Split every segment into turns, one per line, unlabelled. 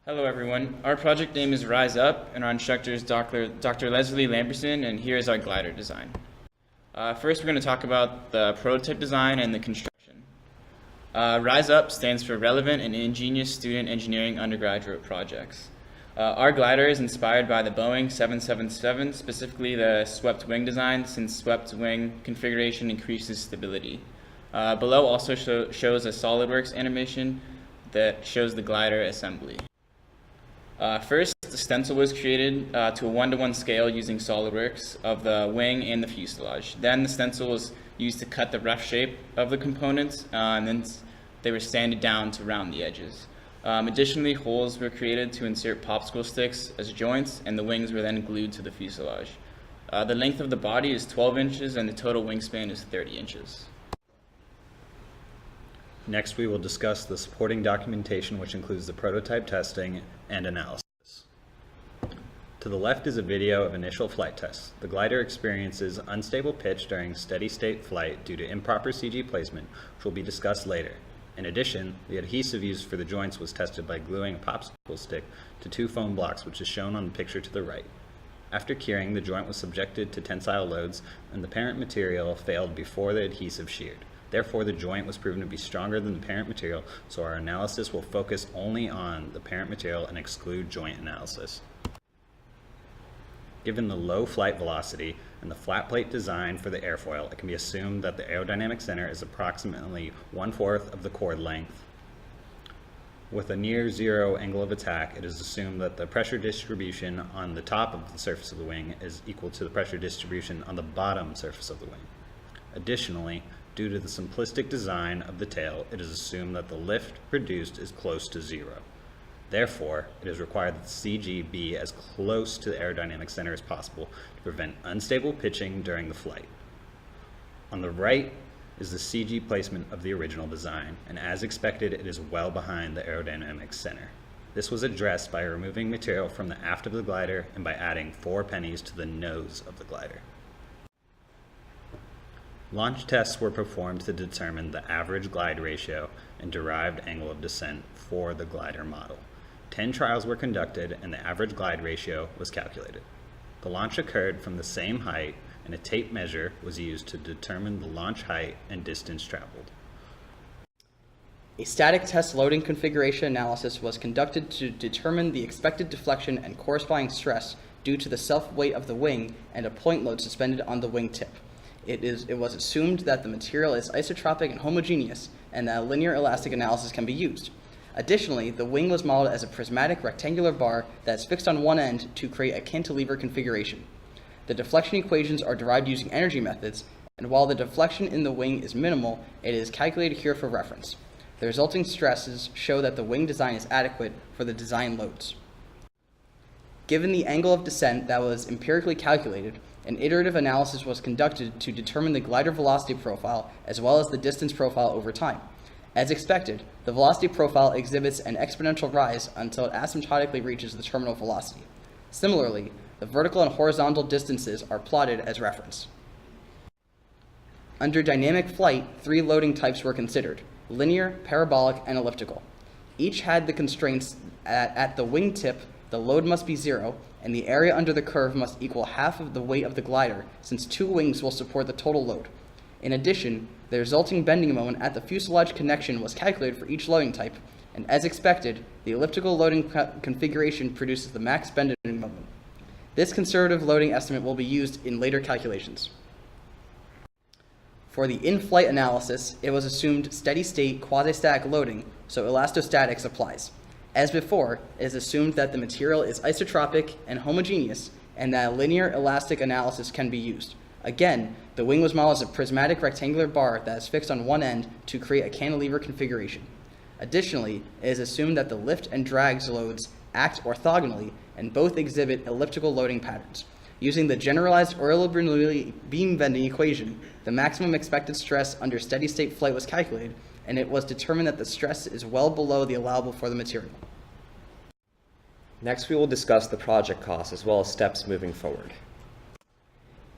Hello everyone. Our project name is Rise Up, and our instructor is Dr. Leslie Lamberson, and here is our glider design. First, we're going to talk about the prototype design and the construction. Rise Up stands for Relevant and Ingenious Student Engineering Undergraduate Projects. Our glider is inspired by the Boeing 777, specifically the swept wing design, since swept wing configuration increases stability. Below also shows a SolidWorks animation that shows the glider assembly. First, the stencil was created to a 1:1 scale using SolidWorks of the wing and the fuselage. Then the stencil was used to cut the rough shape of the components, and then they were sanded down to round the edges. Additionally, holes were created to insert popsicle sticks as joints, and the wings were then glued to the fuselage. The length of the body is 12 inches, and the total wingspan is 30 inches.
Next, we will discuss the supporting documentation, which includes the prototype testing and analysis. To the left is a video of initial flight tests. The glider experiences unstable pitch during steady-state flight due to improper CG placement, which will be discussed later. In addition, the adhesive used for the joints was tested by gluing a popsicle stick to 2 foam blocks, which is shown on the picture to the right. After curing, the joint was subjected to tensile loads, and the parent material failed before the adhesive sheared. Therefore, the joint was proven to be stronger than the parent material, so our analysis will focus only on the parent material and exclude joint analysis. Given the low flight velocity and the flat plate design for the airfoil, it can be assumed that the aerodynamic center is approximately 1/4 of the chord length. With a near zero angle of attack, it is assumed that the pressure distribution on the top of the surface of the wing is equal to the pressure distribution on the bottom surface of the wing. Additionally, due to the simplistic design of the tail, it is assumed that the lift produced is close to zero. Therefore, it is required that the CG be as close to the aerodynamic center as possible to prevent unstable pitching during the flight. On the right is the CG placement of the original design, and as expected, it is well behind the aerodynamic center. This was addressed by removing material from the aft of the glider and by adding 4 pennies to the nose of the glider. Launch tests were performed to determine the average glide ratio and derived angle of descent for the glider model. 10 trials were conducted and the average glide ratio was calculated. The launch occurred from the same height, and a tape measure was used to determine the launch height and distance traveled.
A static test loading configuration analysis was conducted to determine the expected deflection and corresponding stress due to the self-weight of the wing and a point load suspended on the wing tip. It was assumed that the material is isotropic and homogeneous, and that a linear elastic analysis can be used. Additionally, the wing was modeled as a prismatic rectangular bar that is fixed on one end to create a cantilever configuration. The deflection equations are derived using energy methods, and while the deflection in the wing is minimal, it is calculated here for reference. The resulting stresses show that the wing design is adequate for the design loads. Given the angle of descent that was empirically calculated, an iterative analysis was conducted to determine the glider velocity profile as well as the distance profile over time. As expected, the velocity profile exhibits an exponential rise until it asymptotically reaches the terminal velocity. Similarly, the vertical and horizontal distances are plotted as reference. Under dynamic flight, 3 loading types were considered: linear, parabolic, and elliptical. Each had the constraints at the wing tip, the load must be 0, and the area under the curve must equal half of the weight of the glider, since 2 wings will support the total load. In addition, the resulting bending moment at the fuselage connection was calculated for each loading type, and as expected, the elliptical loading configuration produces the max bending moment. This conservative loading estimate will be used in later calculations. For the in-flight analysis, it was assumed steady-state quasi-static loading, so elastostatics applies. As before, it is assumed that the material is isotropic and homogeneous, and that a linear elastic analysis can be used. Again, the wing was modeled as a prismatic rectangular bar that is fixed on one end to create a cantilever configuration. Additionally, it is assumed that the lift and drag loads act orthogonally and both exhibit elliptical loading patterns. Using the generalized Euler-Bernoulli beam bending equation, the maximum expected stress under steady-state flight was calculated, and it was determined that the stress is well below the allowable for the material.
Next, we will discuss the project costs as well as steps moving forward.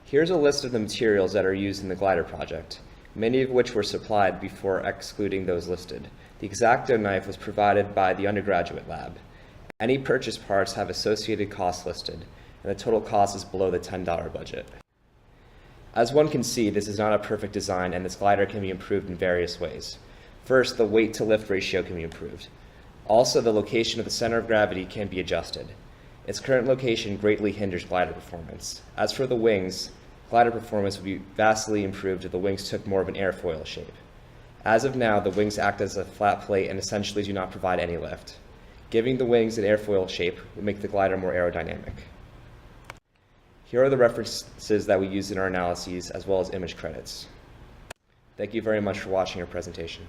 Here's a list of the materials that are used in the glider project, many of which were supplied before excluding those listed. The X-Acto knife was provided by the undergraduate lab. Any purchased parts have associated costs listed, and the total cost is below the $10 budget. As one can see, this is not a perfect design, and this glider can be improved in various ways. First, the weight to lift ratio can be improved. Also, the location of the center of gravity can be adjusted. Its current location greatly hinders glider performance. As for the wings, glider performance would be vastly improved if the wings took more of an airfoil shape. As of now, the wings act as a flat plate and essentially do not provide any lift. Giving the wings an airfoil shape would make the glider more aerodynamic. Here are the references that we used in our analyses, as well as image credits. Thank you very much for watching our presentation.